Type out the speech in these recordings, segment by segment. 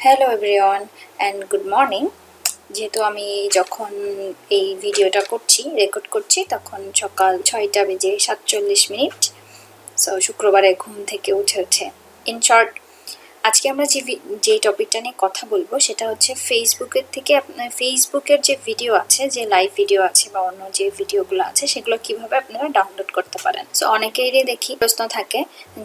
Hello everyone and good morning. যেহেতু আমি যখন এই ভিডিওটা রেকর্ড করছি তখন সকাল 6:47। সো শুক্রবারে ঘুম থেকে উঠেছে। ইন শর্ট, আজকে আমরা যে টপিকটা নিয়ে কথা বলবো সেটা হচ্ছে ফেসবুকের থেকে ফেসবুকের যে ভিডিও আছে, যে লাইভ ভিডিও আছে বা অন্য যে ভিডিওগুলো আছে সেগুলো কিভাবে আপনারা ডাউনলোড করতে পারেন। সো অনেকেরই দেখি প্রশ্ন থাকে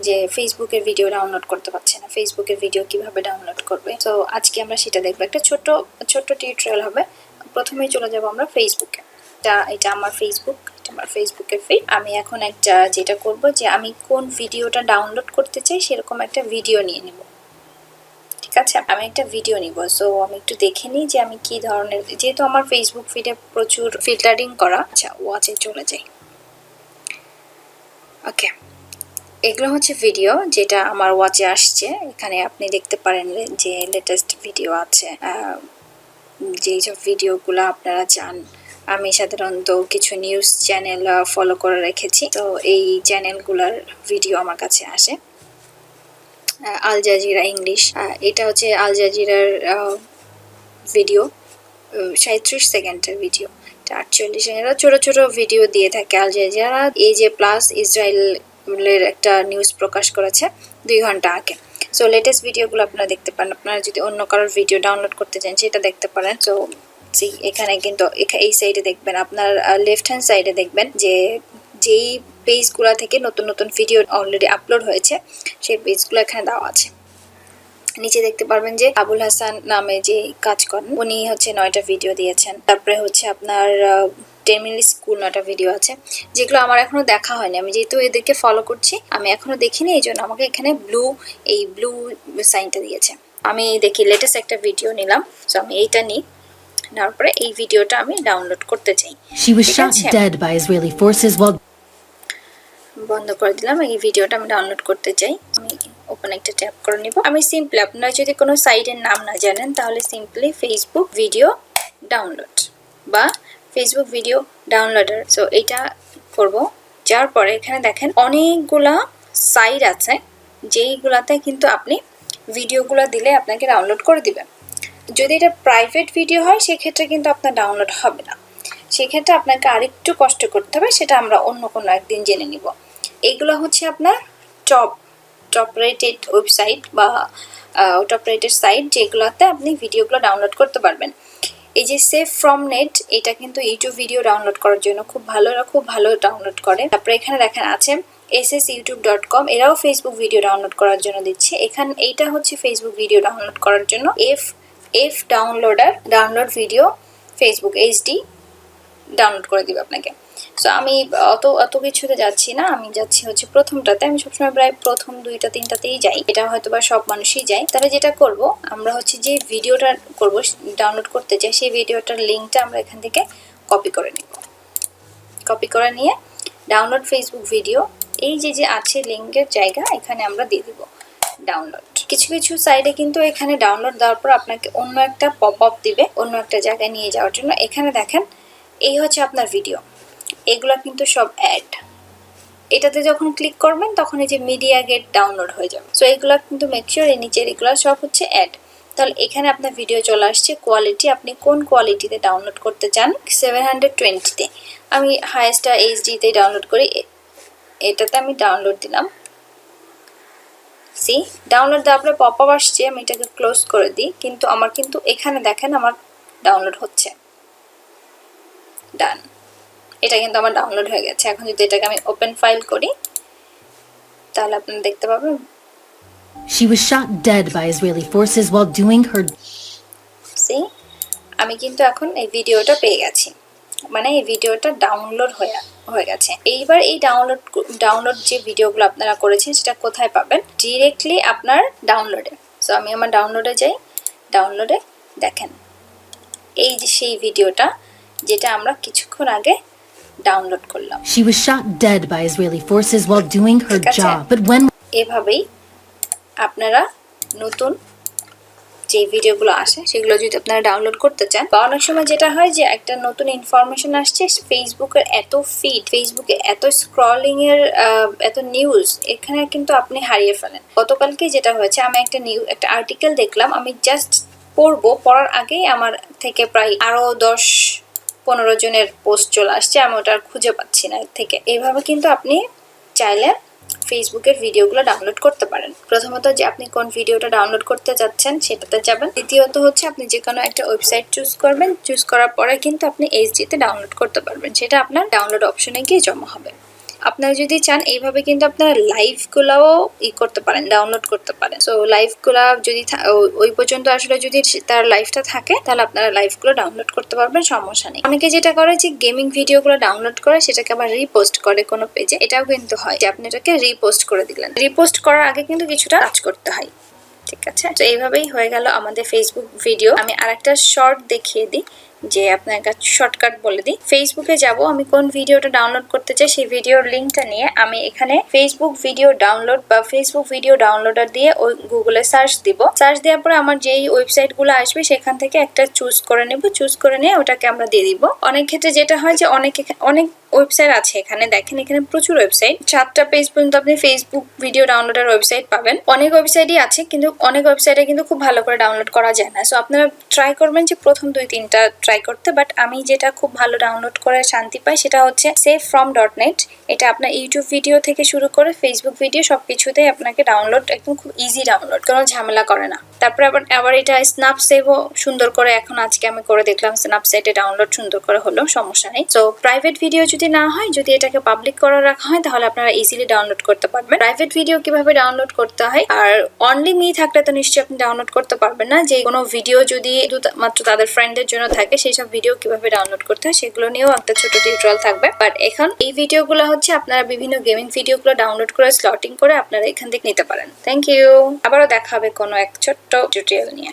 যে ফেসবুকের ভিডিও ডাউনলোড করতে পারছে না, ফেসবুকের ভিডিও কিভাবে ডাউনলোড করবে। সো আজকে আমরা সেটা দেখবো, একটা ছোট্ট টিউটোরিয়াল হবে। প্রথমেই চলে যাবো আমরা ফেসবুকে। এটা আমার ফেসবুকের ফিড। আমি এখন যেটা করব যে আমি কোন ভিডিওটা ডাউনলোড করতে চাই সেরকম একটা ভিডিও নিয়ে নেব। ঠিক আছে, আমি একটা ভিডিও নিব। সো আমি একটু দেখে নিই যে আমি কি ধরনের, যেহেতু আমার ফেসবুক ফিডে প্রচুর ফিল্টারিং করা। আচ্ছা, ওয়াচে চলে যাই। ওকে, এগুলো হচ্ছে ভিডিও যেটা আমার ওয়াচে আসছে। এখানে আপনি দেখতে পারেন যে লেটেস্ট ভিডিও আছে। যেই সব ভিডিওগুলো আপনারা চান, আমি সাধারণত কিছু নিউজ চ্যানেল ফলো করে রেখেছি, তো এই চ্যানেলগুলোর ভিডিও আমার কাছে আসে। আল জাজিরা ইংলিশ, এটা হচ্ছে আল জাজিরার ভিডিও, 37 সেকেন্ডের ভিডিও। 48 সেকেন্ডের ছোট ছোট ভিডিও দিয়ে থাকে আল জাজিরা। এই যে প্লাস ইসরায়েলের একটা নিউজ প্রকাশ করেছে 2 ঘন্টা আগে। সো লেটেস্ট ভিডিওগুলো আপনারা দেখতে পারেন। আপনারা যদি অন্য কারোর ভিডিও ডাউনলোড করতে চান সেটা দেখতে পারেন। সো এখানে কিন্তু এই সাইডে দেখবেন, আপনার লেফট হ্যান্ড সাইডে দেখবেন যে যেই পেজগুলো থেকে নতুন নতুন ভিডিও অলরেডি আপলোড হয়েছে সেই পেজগুলো এখানে দেওয়া আছে। নিচে দেখতে পারবেন যে আবুল হাসান নামে যে কাজ করেন উনি হচ্ছে 9টা ভিডিও দিয়েছেন। তারপরে হচ্ছে আপনার 10 মিনিট স্কুল 9টা ভিডিও আছে, যেগুলো আমার এখনো দেখা হয়নি। আমি যেহেতু এদেরকে ফলো করছি, আমি এখনো দেখিনি, এই জন্য আমাকে এখানে ব্লু সাইনটা দিয়েছে। আমি দেখি লেটেস্ট একটা ভিডিও নিলাম। সো আমি এইটা নিই, নেওয়ার পরে এই ভিডিওটা আমি ডাউনলোড করতে চাই। She was shot dead by Israeli forces while বন্ধ করে দিলাম। এই ভিডিওটা আমি ডাউনলোড করতে চাই। আমি ওপেন একটা ট্যাপ করে নিব। আমি সিম্পলি, আপনারা যদি কোনো সাইটের নাম না জানেন তাহলে সিম্পলি ফেসবুক ভিডিও ডাউনলোড বা ফেসবুক ভিডিও ডাউনলোডার, সো এটা করব। যার পরে এখানে দেখেন অনেকগুলা সাইট আছে যেইগুলাতে কিন্তু আপনি ভিডিওগুলো দিলে আপনাকে ডাউনলোড করে দিবে। যদি এটা প্রাইভেট ভিডিও হয় সেক্ষেত্রে কিন্তু আপনার ডাউনলোড হবে না, সেক্ষেত্রে আপনাকে আরেকটু কষ্ট করতে হবে, সেটা আমরা অন্য কোনো একদিন জেনে নিব। এইগুলো হচ্ছে আপনার টপ রেটেড ওয়েবসাইট বা টপ রেটেড সাইট, যেগুলোতে আপনি ভিডিওগুলো ডাউনলোড করতে পারবেন। এই যে সেভ ফ্রম নেট, এটা কিন্তু ইউটিউব ভিডিও ডাউনলোড করার জন্য খুব ভালো ডাউনলোড করে। তারপরে এখানে দেখেন আছে ssyoutube.com, এরাও ফেসবুক ভিডিও ডাউনলোড করার জন্য দিচ্ছে। এইটা হচ্ছে ফেসবুক ভিডিও ডাউনলোড করার জন্য F download video Facebook HD download করে দিবে আপনাকে। সো আমি অত কিছুতে যাচ্ছি না, আমি যাচ্ছি হচ্ছে প্রথমটাতে। আমি সবসময় প্রায় প্রথম 2টা 3টাতেই যাই, এটা হয়তো বা সব মানুষই যায়। তাহলে যেটা করব, আমরা হচ্ছে যে ভিডিওটা করব ডাউনলোড করতে চাই সেই ভিডিওটার লিঙ্কটা আমরা এখান থেকে কপি করে নিব। কপি করে নিয়ে ডাউনলোড ফেসবুক ভিডিও, এই যে আছে লিঙ্কের জায়গা, এখানে আমরা দিয়ে দিব ডাউনলোড। কিছু সাইডে কিন্তু এখানে ডাউনলোড দেওয়ার পর আপনাকে অন্য একটা পপ আপ দিবে অন্য একটা জায়গায় নিয়ে যাওয়ার জন্য। এখানে দেখেন এই হচ্ছে আপনার ভিডিও, এগুলো কিন্তু সব অ্যাড। এটাতে যখন ক্লিক করবেন তখন এই যে মিডিয়া গেট ডাউনলোড হয়ে যাবে। সো এগুলো কিন্তু মেক শিওর এই নিচের এগুলো সব হচ্ছে অ্যাড। তাহলে এখানে আপনার ভিডিও চলে আসছে। কোয়ালিটি, আপনি কোন কোয়ালিটিতে ডাউনলোড করতে চান? 720তে। আমি হাইয়েস্টটা এইচডিতে ডাউনলোড করি, এটাতে আমি ডাউনলোড দিলাম। ডাউনলোড দেওয়ার পরে পপ আপ আসছে, আমি এটাকে ক্লোজ করে দিই। কিন্তু আমার কিন্তু এখানে দেখেন আমার ডাউনলোড হচ্ছে। ডান, এটা কিন্তু আমার ডাউনলোড হয়ে গেছে। এখন যদি এটাকে আমি ওপেন ফাইল করি তাহলে আপনারা দেখতে পাবেন she was shot dead by Israeli forces while doing her আমি কিন্তু এখন এই ভিডিওটা পেয়ে গেছি, মানে এই ভিডিওটা ডাউনলোড হয়ে গেছে। এইবার এই ডাউনলোড যে ভিডিওগুলো আপনারা করেছেন সেটা কোথায় পাবেন? ডিরেক্টলি আপনার ডাউনলোডে। সো আমি আমার ডাউনলোডে যাই, ডাউনলোডে দেখেন এই যে সেই ভিডিওটা যেটা আমরা কিছুক্ষণ আগে ডাউনলোড করলাম। she was shot dead by Israeli forces while doing her job, but when এভাবেই আপনারা নতুন যে ভিডিওগুলো আসে সেগুলো যদি আপনারা ডাউনলোড করতে চান, বা অনেক সময় যেটা হয় যে একটা নতুন ইনফরমেশন আসছে, ফেসবুকের এত ফিড, ফেসবুকে এত স্ক্রলিং এর এত নিউজ, এখানে কিন্তু আপনি হারিয়ে ফেলেন। গতকালকে যেটা হয়েছে, আমি একটা আর্টিকেল দেখলাম, আমি জাস্ট পড়ার আগেই আমার থেকে প্রায় আরো 10-15 জনের পোস্ট চলে আসছে, আমি ওটা খুঁজে পাচ্ছি না থেকে। এইভাবে কিন্তু আপনি চাইলে ফেসবুকের ভিডিওগুলো ডাউনলোড করতে পারেন। প্রথমত যে আপনি কোন ভিডিওটা ডাউনলোড করতে যাচ্ছেন সেটাতে যাবেন। দ্বিতীয়ত হচ্ছে আপনি যে কোনো একটা ওয়েবসাইট চুজ করবেন, চুজ করার পরে কিন্তু আপনি এইচডিতে ডাউনলোড করতে পারবেন, সেটা আপনার ডাউনলোড অপশনে গিয়ে জমা হবে। আপনারা যদি চান এইভাবে কিন্তু আপনারা লাইভগুলোও করতে পারেন, ডাউনলোড করতে পারেন। সো লাইভগুলা যদি ওই পর্যন্ত আসলে যদি তার লাইভটা থাকে, তাহলে আপনারা লাইভগুলো ডাউনলোড করতে পারবেন, সমস্যা নেই। অনেকে যেটা করে যে গেমিং ভিডিওগুলো ডাউনলোড করে সেটাকে আবার রিপোস্ট করে কোনো পেজে, এটাও কিন্তু হয় যে আপনি এটাকে রিপোস্ট করে দিলেন। রিপোস্ট করার আগে কিন্তু কিছুটা কাজ করতে হয়, ঠিক আছে? তো এইভাবেই হয়ে গেল আমাদের ফেসবুক ভিডিও। আমি আরেকটা শর্ট দেখিয়ে দিই, যে আপনার কাছে শর্টকাট বলে দিই। ফেসবুকে যাব, আমি কোন ভিডিওটা ডাউনলোড করতে চাই সেই ভিডিওর লিঙ্কটা নিয়ে আমি এখানে ফেসবুক ভিডিও ডাউনলোড বা ফেসবুক ভিডিও ডাউনলোডার দিয়ে ওই গুগলে সার্চ দিব। সার্চ দেওয়ার পরে আমার যেই ওয়েবসাইটগুলো আসবে সেখান থেকে একটা চুজ করে নেব, চুজ করে নিয়ে ওটাকে আমরা দিয়ে দিব। অনেক ক্ষেত্রে যেটা হয় যে অনেক ওয়েবসাইট আছে, এখানে দেখেন এখানে প্রচুর ওয়েবসাইট, 7টা পেজ পর্যন্ত আপনি ফেসবুক ভিডিও ডাউনলোডের ওয়েবসাইট পাবেন। অনেক ওয়েবসাইটই আছে, কিন্তু অনেক ওয়েবসাইটে কিন্তু খুব ভালো করে ডাউনলোড করা যায় না। সো আপনারা ট্রাই করবেন যে প্রথম 2-3টা ট্রাই করতে। বাট আমি যেটা খুব ভালো ডাউনলোড করে শান্তি পাই সেটা হচ্ছে savefrom.net। এটা আপনার ইউটিউব ভিডিও থেকে শুরু করে ফেসবুক ভিডিও সবকিছুতেই আপনাকে ডাউনলোড, একদম খুব ইজি ডাউনলোড, কোনো ঝামেলা করে না। তারপরে আবার এটা স্ন্যাপসেভও সুন্দর করে, এখন আজকে আমি করে দেখলাম স্ন্যাপচ্যাটে ডাউনলোড সুন্দর করে হলো, সমস্যা নেই। সো প্রাইভেট ভিডিও যদি না হয়, যদি এটাকে পাবলিক করে রাখা হয়, তাহলে আপনারা ইজিলি ডাউনলোড করতে পারবেন। প্রাইভেট ভিডিও কিভাবে ডাউনলোড করতে হয়, আর অনলি মি থাকলে তো নিশ্চয়ই আপনি ডাউনলোড করতে পারবেন না। যে কোনো ভিডিও যদি মাত্র তাদের ফ্রেন্ডের জন্য থাকে, সেই সব ভিডিও কিভাবে ডাউনলোড করতে হয় সেগুলো নিয়েও একটা ছোট টিউটোরিয়াল থাকবে। বাট এখন এই ভিডিওগুলো হচ্ছে আপনারা বিভিন্ন গেমিং ভিডিওগুলো ডাউনলোড করে স্লটিং করে আপনারা এখান থেকে নিতে পারেন। Thank you. আবারও দেখা হবে কোনো এক ছোট্ট টিউটোরিয়াল নিয়ে।